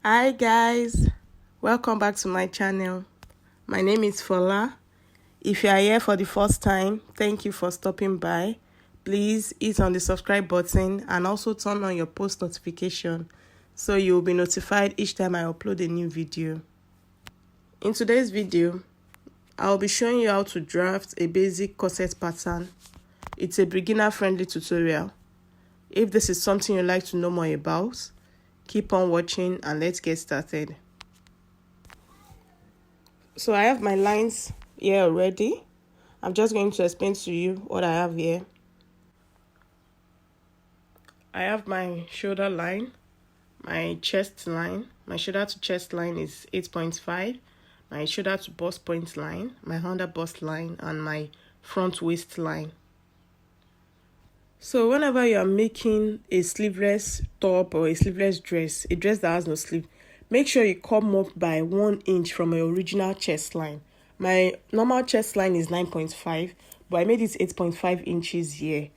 Hi guys, welcome back to my channel. My name is Fola. If you are here for the first time, thank you for stopping by. Please hit on the subscribe button and also turn on your post notification so you will be notified each time I upload a new video. In today's video, I will be showing you how to draft a basic corset pattern. It's a beginner friendly tutorial. If this is something you'd like to know more about, keep on watching and let's get started. So I have my lines here already. I'm just going to explain to you what I have here. I have my shoulder line, my chest line. My shoulder to chest line is 8.5. My shoulder to bust point line, my under bust line, and my front waist line. So whenever you are making a sleeveless top or a sleeveless dress, a dress that has no sleeve, make sure you come up by 1 inch from your original chest line. My normal chest line is 9.5, but I made it 8.5 inches here.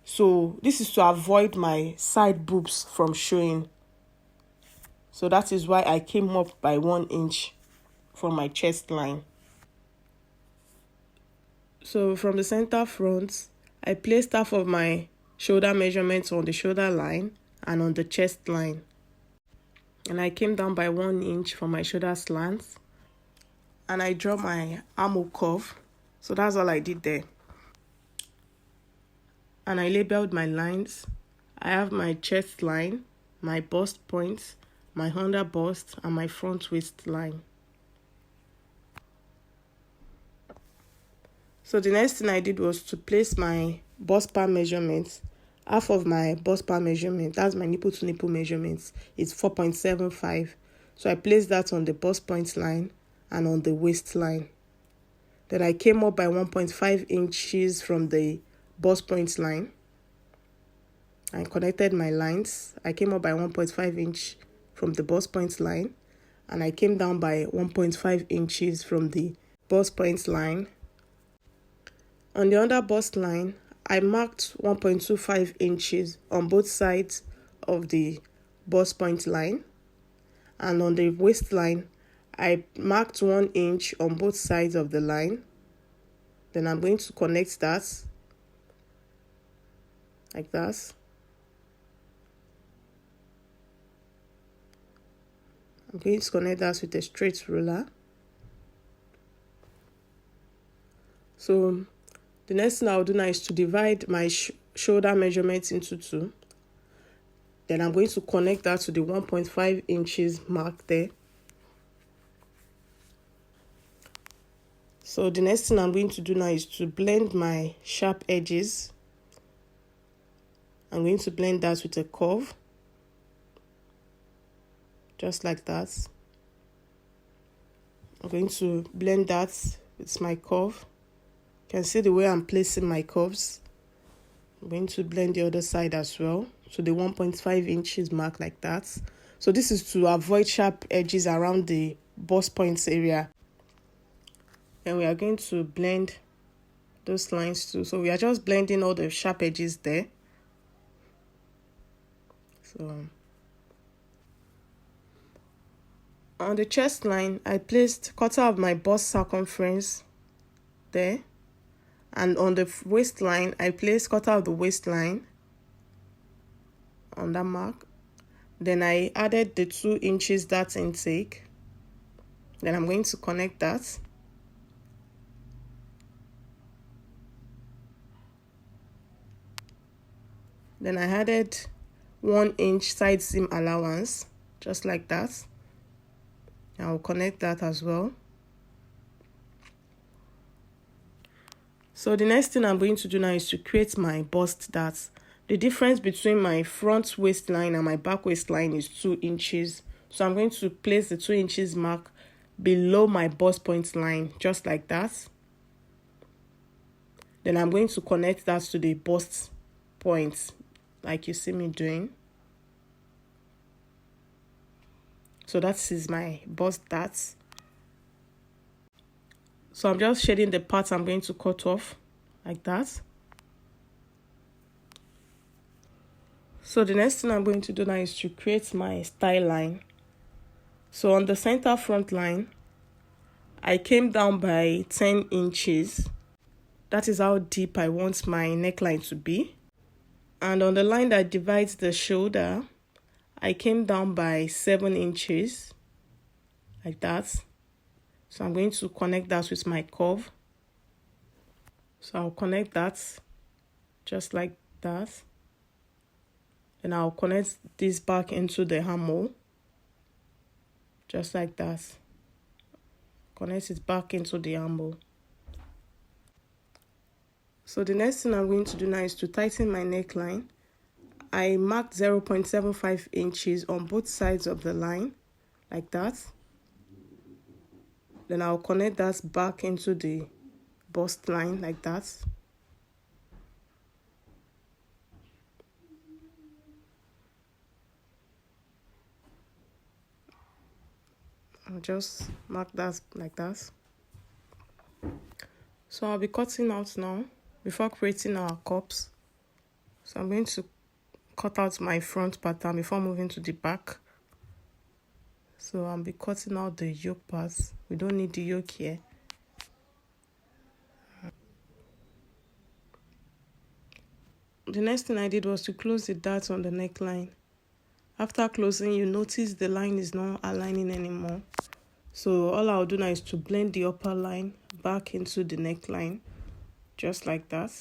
So this is to avoid my side boobs from showing. So that is why I came up by 1 inch from my chest line. So from the center front, I placed half of my shoulder measurements on the shoulder line and on the chest line. And I came down by 1 inch from my shoulder slants. And I draw my armhole curve. So that's all I did there. And I labeled my lines. I have my chest line, my bust points, my under bust, and my front waist line. So the next thing I did was to place my bust bar measurements. Half of my bust bar measurement, that's my nipple to nipple measurements, is 4.75. So I placed that on the bust point line and on the waist line. Then I came up by 1.5 inches from the bust point line. I connected my lines. I came up by 1.5 inch from the bust point line. And I came down by 1.5 inches from the bust point line. On the under bust line, I marked 1.25 inches on both sides of the bust point line. And on the waistline, I marked 1 inch on both sides of the line. Then I'm going to connect that like that. I'm going to connect that with a straight ruler. So the next thing I'll do now is to divide my shoulder measurements into 2. Then I'm going to connect that to the 1.5 inches mark there. So the next thing I'm going to do now is to blend my sharp edges. I'm going to blend that with a curve. Just like that. I'm going to blend that with my curve. You can see the way I'm placing my curves. I'm going to blend the other side as well to the 1.5 inches mark like that. So this is to avoid sharp edges around the bust points area. And we are going to blend those lines too. So we are just blending all the sharp edges there. So on the chest line, I placed quarter of my bust circumference there. And on the waistline, I placed quarter of the waistline on that mark. Then I added the 2 inches dart intake. Then I'm going to connect that. Then I added 1 inch side seam allowance, just like that. I'll connect that as well. So the next thing I'm going to do now is to create my bust darts. The difference between my front waistline and my back waistline is 2 inches. So I'm going to place the 2 inches mark below my bust point line, just like that. Then I'm going to connect that to the bust point, like you see me doing. So that is my bust darts. So I'm just shading the parts I'm going to cut off, like that. So the next thing I'm going to do now is to create my style line. So on the center front line, I came down by 10 inches. That is how deep I want my neckline to be. And on the line that divides the shoulder, I came down by 7 inches, like that. So I'm going to connect that with my curve. So I'll connect that just like that. And I'll connect this back into the armhole, just like that. Connect it back into the armhole. So the next thing I'm going to do now is to tighten my neckline. I marked 0.75 inches on both sides of the line, like that. Then I'll connect that back into the bust line, like that. I'll just mark that like that. So I'll be cutting out now before creating our cups. So I'm going to cut out my front pattern before moving to the back. So I'll be cutting out the yoke parts. We don't need the yoke here. The next thing I did was to close the dart on the neckline. After closing, you notice the line is not aligning anymore. So all I'll do now is to blend the upper line back into the neckline, just like that.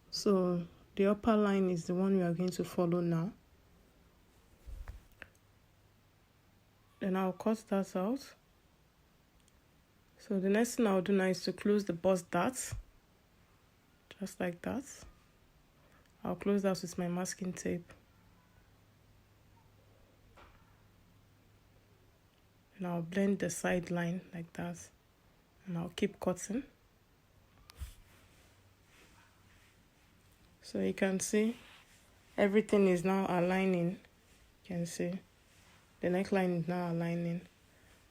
So the upper line is the one we are going to follow now. Then I'll cut that out. So the next thing I'll do now is to close the bust dart, just like that. I'll close that with my masking tape. And I'll blend the side line like that. And I'll keep cutting. So you can see everything is now aligning. You can see the neckline is now aligning.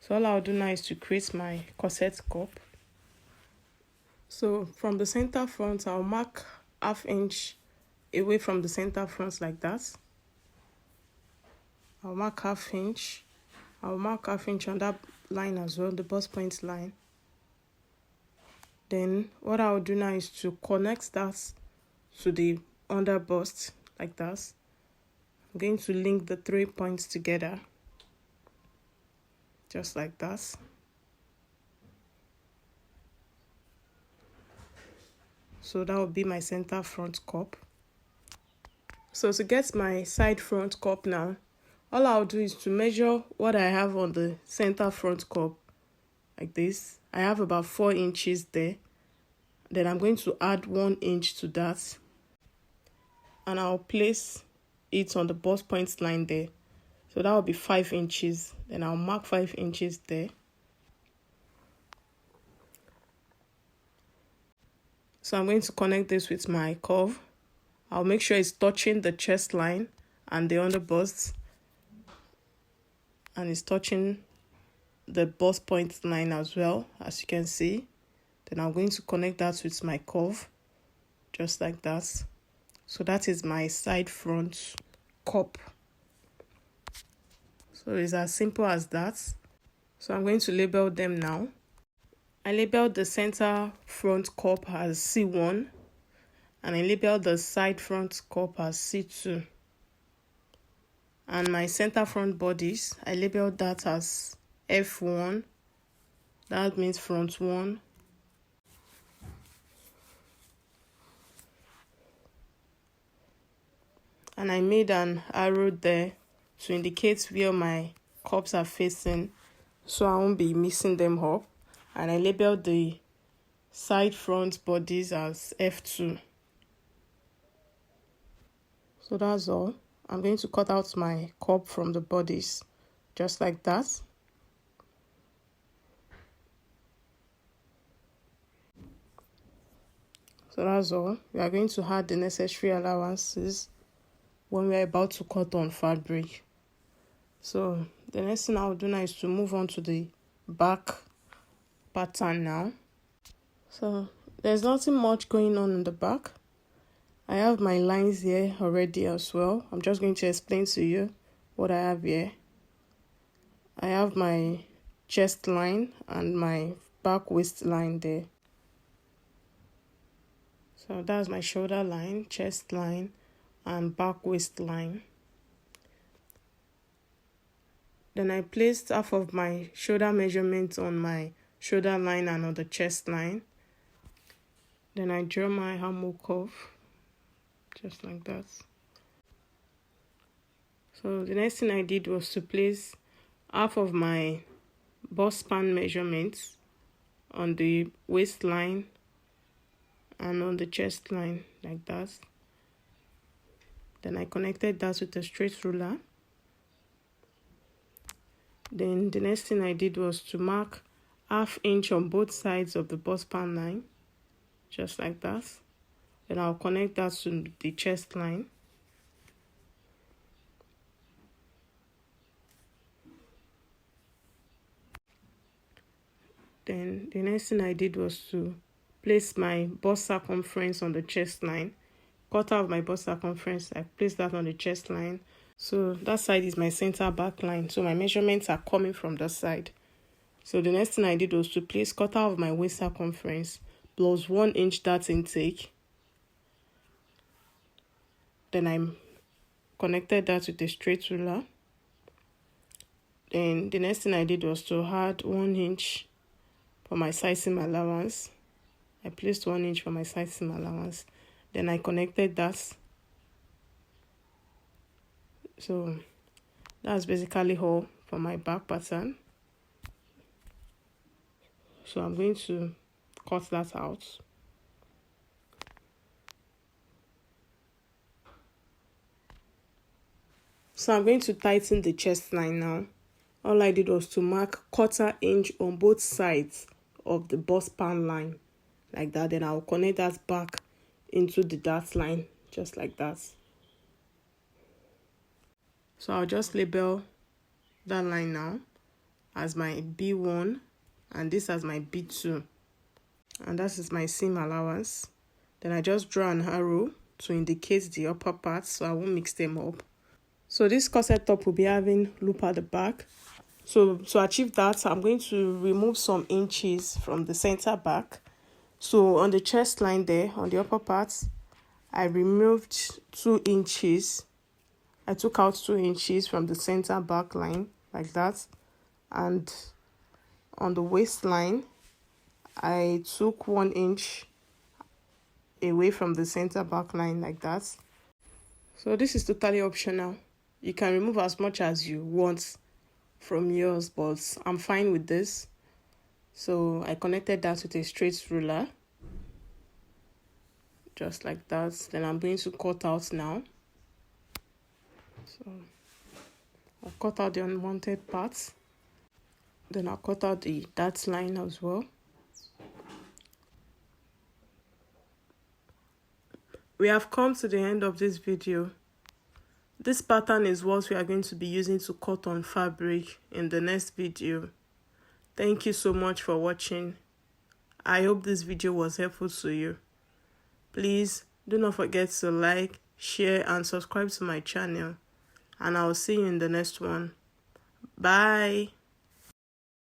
So all I'll do now is to create my corset cup. So from the center front, I'll mark ½ inch away from the center front like that. I'll mark ½ inch. I'll mark ½ inch on that line as well, the bust point line. Then what I'll do now is to connect that to the under bust like that. I'm going to link the 3 points together, just like that. So that will be my center front cup. So to get my side front cup now, all I'll do is to measure what I have on the center front cup, like this. I have about 4 inches there. Then I'm going to add 1 inch to that. And I'll place it on the bust point line there. So that will be 5 inches. Then I'll mark 5 inches there. So I'm going to connect this with my curve. I'll make sure it's touching the chest line and the under bust. And it's touching the bust point line as well, as you can see. Then I'm going to connect that with my curve, just like that. So that is my side front cup. So it's as simple as that. So I'm going to label them now. I labeled the center front cup as C1, and I labeled the side front cup as C2. And my center front bodies, I labeled that as F1. That means front 1. And I made an arrow there to indicate where my cups are facing, so I won't be mixing them up. And I labeled the side front bodies as F2. So that's all. I'm going to cut out my cup from the bodies, just like that. So that's all. We are going to add the necessary allowances when we're about to cut on fabric. So the next thing I'll do now is to move on to the back pattern now. So there's nothing much going on in the back. I have my lines here already as well. I'm just going to explain to you what I have here. I have my chest line and my back waist line there. So that's my shoulder line, chest line, and back waist line. Then I placed half of my shoulder measurement on my shoulder line and on the chest line. Then I draw my armhole curve, just like that. So the next thing I did was to place half of my bust span measurements on the waistline and on the chest line, like that. Then I connected that with a straight ruler. Then the next thing I did was to mark 1/2 inch on both sides of the bust span line, just like that. Then I'll connect that to the chest line. Then the next thing I did was to place my bust circumference on the chest line. Cut out my bust circumference, I placed that on the chest line. So that side is my center back line. So my measurements are coming from that side. So the next thing I did was to place cut out of my waist circumference plus 1 inch dart intake. Then I connected that with a straight ruler. Then the next thing I did was to add 1 inch for my side seam allowance. I placed 1 inch for my side seam allowance. Then I connected that. So that's basically all for my back pattern. So I'm going to cut that out. So I'm going to tighten the chest line now. All I did was to mark 1/4 inch on both sides of the bust span line, like that. Then I'll connect that back into the dart line, just like that. So I'll just label that line now as my B1 and this as my B2. And that is my seam allowance. Then I just draw an arrow to indicate the upper part so I won't mix them up. So this corset top will be having loop at the back. So to achieve that, I'm going to remove some inches from the center back. So on the chest line there, on the upper part, I removed 2 inches. I took out 2 inches from the center back line, like that. And on the waistline, I took 1 inch away from the center back line, like that. So this is totally optional. You can remove as much as you want from yours, but I'm fine with this. So I connected that with a straight ruler, just like that. Then I'm going to cut out now. So I'll cut out the unwanted parts. Then I'll cut out the dart line as well. We have come to the end of this video. This pattern is what we are going to be using to cut on fabric in the next video. Thank you so much for watching. I hope this video was helpful to you. Please do not forget to like, share and subscribe to my channel. And I will see you in the next one. Bye.